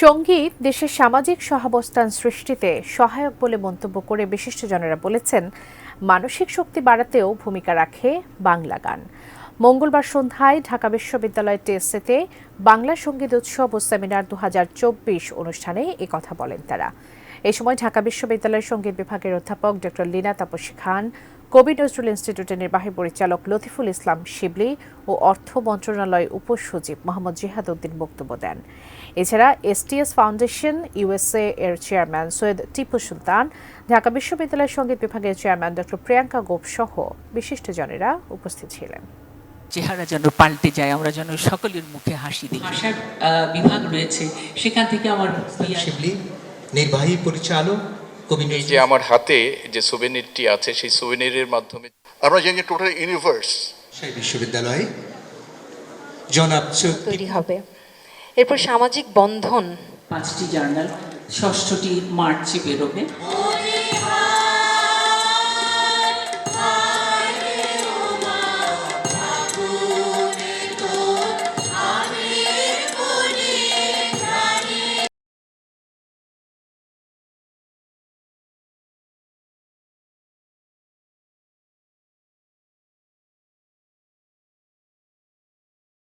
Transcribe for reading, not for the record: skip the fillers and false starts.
সঙ্গীত দেশের সামাজিক সহাবস্থান সৃষ্টিতে সহায়ক বলে মন্তব্য করে বিশিষ্টজনেরা বলেছেন, মানসিক শক্তি বাড়াতেও ভূমিকা রাখে বাংলা গান। মঙ্গলবার সন্ধ্যায় ঢাকা বিশ্ববিদ্যালয় টিএসসিতে বাংলা সঙ্গীত উৎসব ও সেমিনার 2024 অনুষ্ঠানে কথা বলেন তারা। এ সময় ঢাকা বিশ্ববিদ্যালয়ের সঙ্গীত বিভাগের অধ্যাপক ডক্টর লীনা তাপসী খান, কবি নজরুল ইনস্টিটিউটের নির্বাহী পরিচালক লতিফুল ইসলাম শিবলি ও অর্থ মন্ত্রণালয় উপসচিব মোহাম্মদ জিহাদ উদ্দিন বক্তব্য দেন। এছাড়া এসটিএস ফাউন্ডেশন ইউএসএ এর চেয়ারম্যান সৈয়দ টিপু সুলতান, ঢাকা বিশ্ববিদ্যালয়ের সঙ্গীত বিভাগের চেয়ারম্যান ডক্টর প্রিয়াঙ্কা গোপ সহ বিশিষ্টজনেরা উপস্থিত ছিলেন। চেহারা যেন পাল্টে যায়, আমরা যেন সকলের মুখে হাসি দেখি। ভাষার বিভাগ রয়েছে, সেখান থেকে আমার শিবলি নির্বাহী পরিচালক কবি। এই যে আমার হাতে যে সুভেনিরটি আছে, সেই সুভেনিরের মাধ্যমে আমরা জানি যে টোটাল ইউনিভার্স সেই বিশ্ববিদ্যালয়ে জনাব তৈরি হবে। এরপর সামাজিক বন্ধন 5টি জার্নাল 6টি মার্চে বেরোবে।